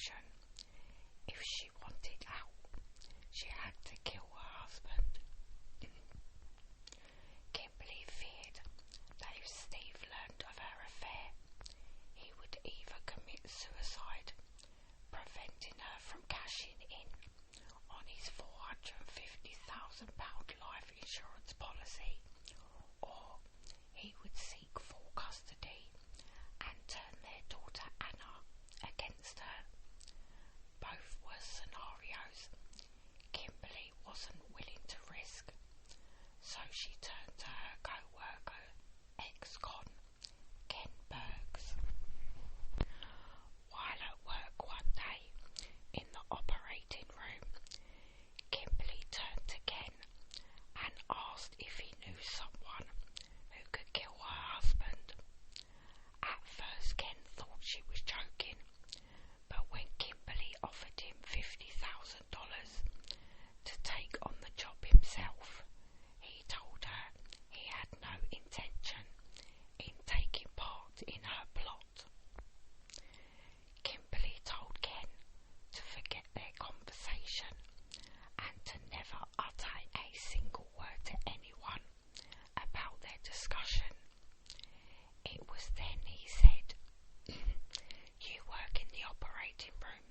option. If she wanted out, she had to kill her husband. Kimberly feared that if Steve learned of her affair, he would either commit suicide, preventing her from cashing in on his £450,000 life insurance policy, or he would seek full custody and turn their daughter Anna against her. Both were scenarios Kimberly wasn't willing to risk, so she turned to her co-worker, ex-con Ken Bergs. While at work one day, in the operating room, Kimberly turned to Ken and asked if he knew someone who could kill her husband. At first Ken thought she was joking, but when Kimberly offered him $50,000 to take on the job himself, he told her he had no intention in taking part in her plot. Kimberly told Ken to forget their conversation and to never utter a single word to anyone about their discussion. It was then he said, "You work in the operating room.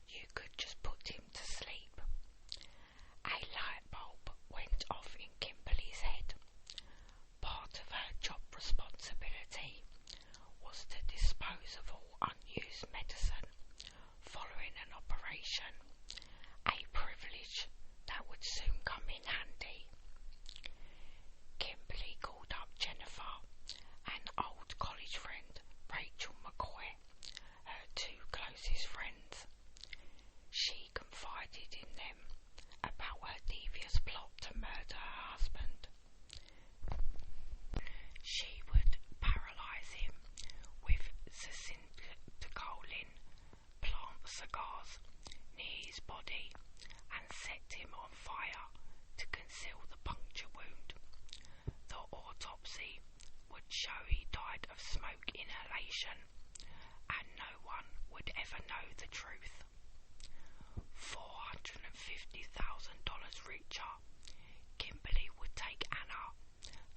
You could just put him to sleep." A light bulb went off in Kimberly's head. Part of her job responsibility was to dispose of all unused medicine following an operation, a privilege that would soon come in handy. Kimberly called up Jennifer and old college friend Rachel McCoy, her two closest friends. She confided in them about her devious plot to murder her husband. She would paralyse him with succinylcholine plant cigars near his body and set him on fire to conceal the puncture wound. The autopsy would show he died of smoke inhalation, and no one would ever know the truth. $450,000 richer, Kimberly would take Anna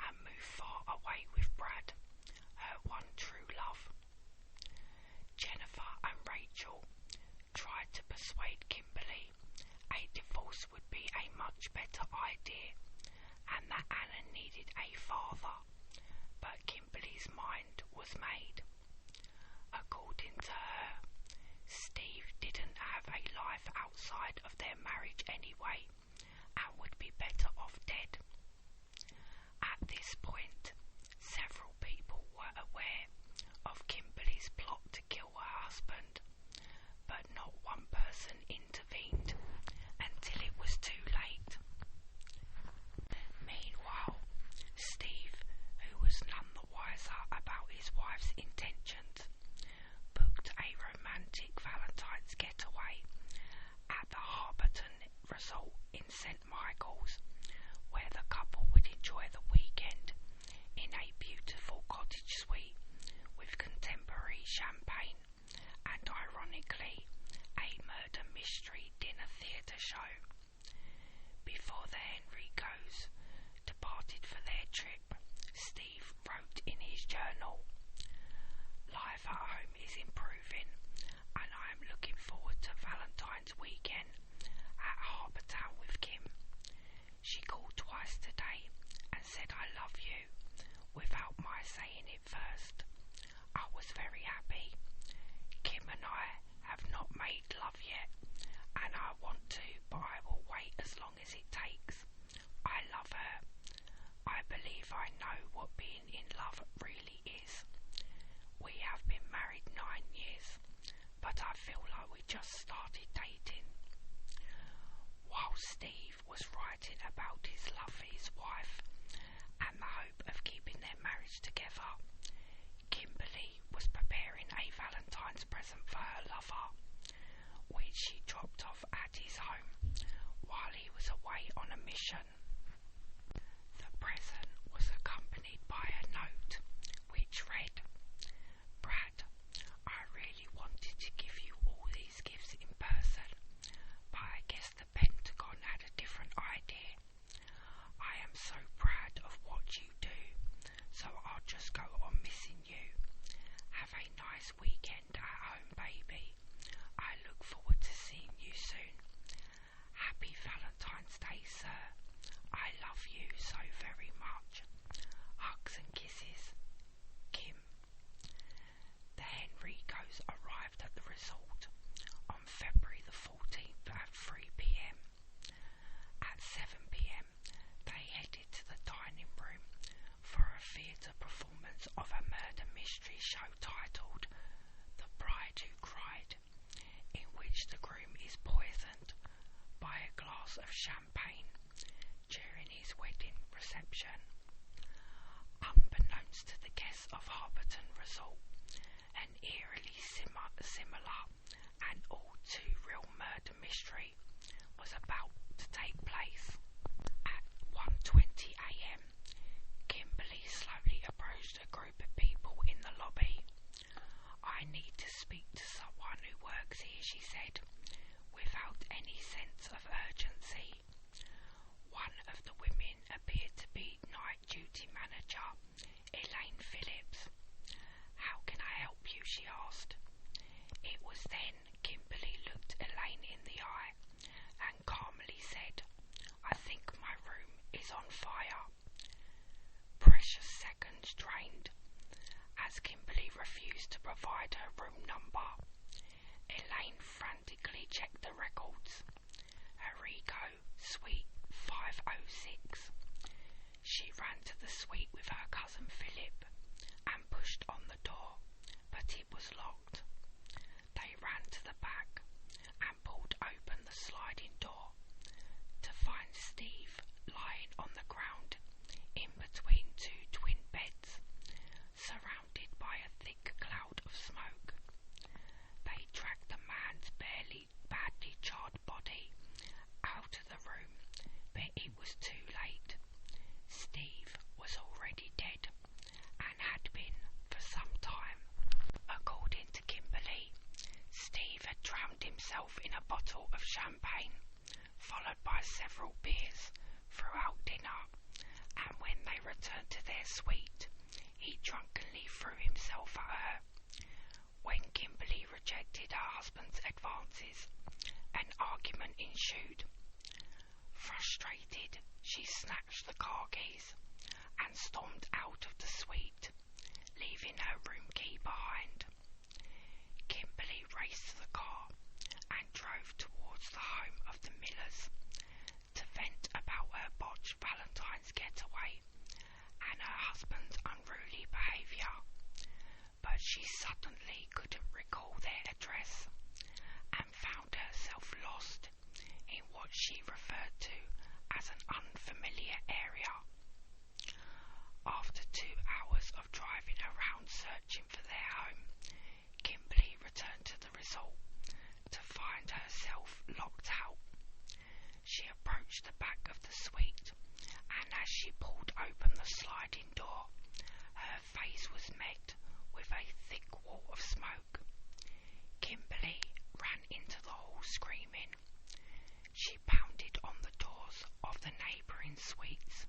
and move far away with Brad, her one true love. Jennifer and Rachel tried to persuade Kimberly a divorce would be a much better idea and that Anna needed a father, but Kimberly's mind was made. According to her, Steve didn't have a life outside of their marriage anyway and would be better off dead. At this point, several people were aware of Kimberly's plot to kill her husband, but not one person intervened until it was too late. Meanwhile, Steve, who was none the wiser about his wife's intentions, booked a romantic Valentine's getaway at the Harborton Resort in St. Michael's, where the couple would enjoy the weekend in a beautiful cottage suite with contemporary champagne and, ironically, a murder mystery dinner theatre show. Before the Hricko's departed for their trip, Steve wrote in his journal, "Life at home is improving, and I am looking forward to Valentine's weekend at Harbour Town with Kim. She called twice today and said I love you without my saying it first. I was very happy. Kim and I have not made love yet, and I want to, but I will wait as long as it takes. I love her. I believe I know what being in love really is. We have been married 9 years, but I feel like we just started dating." While Steve was writing about his love for his wife and the hope of keeping their marriage together, Kimberly was preparing a Valentine's present for her lover, which she dropped off at his home while he was away on a mission. The present was accompanied by a note which read, "Brad, I really wanted to give you all these champagne during his wedding reception. Unbeknownst to the guests of Harberton Resort, an eerily similar and all too real murder mystery was about to take place. At 1:20 a.m, Kimberly slowly approached a group of people in the lobby. "I need to speak to someone who works here," she said, without any sense of urgency. One of the women appeared to be night duty manager Elaine Phillips. "How can I help you?" she asked. It was then Kimberly looked Elaine in the eye and calmly said, "I think my room is on fire." Precious seconds drained as Kimberly refused to provide her room number. Elaine frantically checked the records. Hricko, suite 506. She ran to the suite with her cousin Philip and pushed on the door, but it was locked. They ran to the back and pulled open the sliding door to find Steve lying on the ground in between two twin beds, surrounded by a thick cloud of smoke. They dragged the man's badly charred body out of the room, but it was too late. Steve was already dead and had been for some time. According to Kimberly, Steve had drowned himself in a bottle of champagne, followed by several beers throughout dinner, and when they returned to their suite, he drunkenly threw himself at her. When Kimberly rejected her husband's advances, an argument ensued. Frustrated, she snatched the car keys and stormed out of the suite, leaving her room key behind. Kimberly raced to the car and drove towards the home of the Millers to vent about her botched Valentine's getaway and her husband's unruly behaviour, but she suddenly couldn't recall their address and found herself lost in what she referred to as an unfamiliar area. After 2 hours of driving around searching for their home, Kimberly returned to the resort to find herself locked out. She approached the back of the suite, and as she pulled open the sliding door, her face was met with a thick wall of smoke. Kimberly ran into the hall screaming. She pounded on the doors of the neighbouring suites,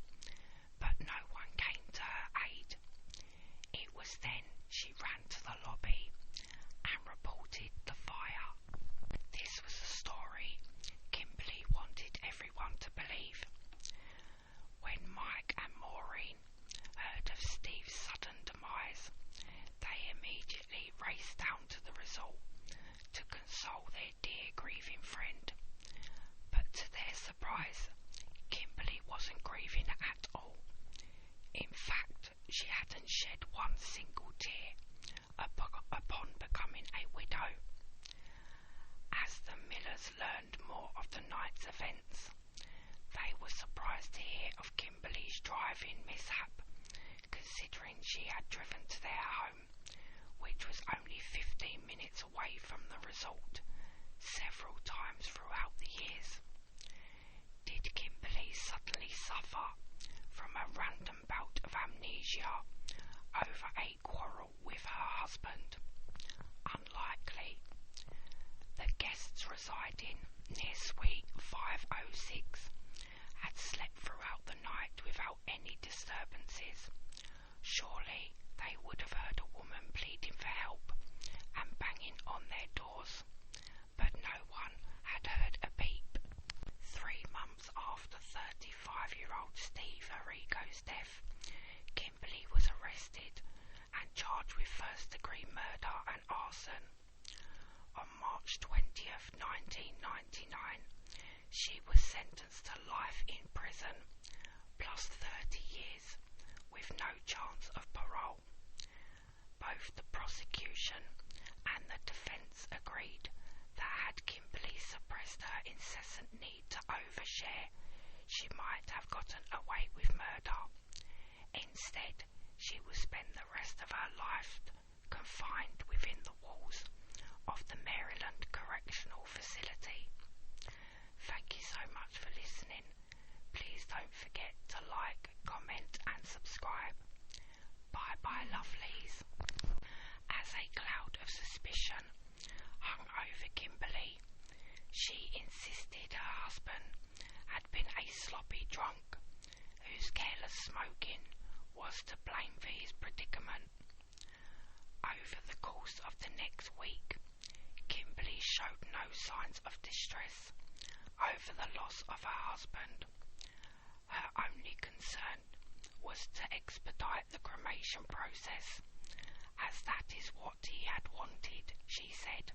but no one came to her aid. It was then she ran to the lobby and reported the fire. This was a story Kimberly wanted everyone to believe. When Mike and Maureen heard of Steve's sudden demise, they immediately raced down to the resort to console their dear grieving friend. But to their surprise, Kimberly wasn't grieving at all. In fact, she hadn't shed one single tear upon becoming a widow. As the Millers learned more of the night's events, they were surprised to hear of Kimberly's driving mishap, considering she had driven to their home, which was only 15 minutes away from the resort, several times throughout the years. Did Kimberly suddenly suffer from a random bout of amnesia over a quarrel with her husband? Unlikely. The guests residing near suite 506 had slept throughout the night without any disturbances. Surely they would have heard a woman pleading for help and banging on their doors, but no one had heard a peep. 3 months after 35-year-old Steve Hricko's death, Kimberly was arrested and charged with first-degree murder and arson. On March 20th, 1999, she was sentenced to life in prison, plus 30 years, with no chance of parole. Both the prosecution and the defence agreed that had Kimberly suppressed her incessant need to overshare gotten away with murder. Instead, she will spend the rest of her life confined within the walls of the Maryland Correctional Facility. Thank you so much for listening. Please don't forget to like, comment and subscribe. Bye bye lovelies. As a cloud of suspicion hung over Kimberly, she insisted her husband had been a sloppy drunk whose careless smoking was to blame for his predicament. Over the course of the next week, Kimberly showed no signs of distress over the loss of her husband. Her only concern was to expedite the cremation process, as that is what he had wanted, she said.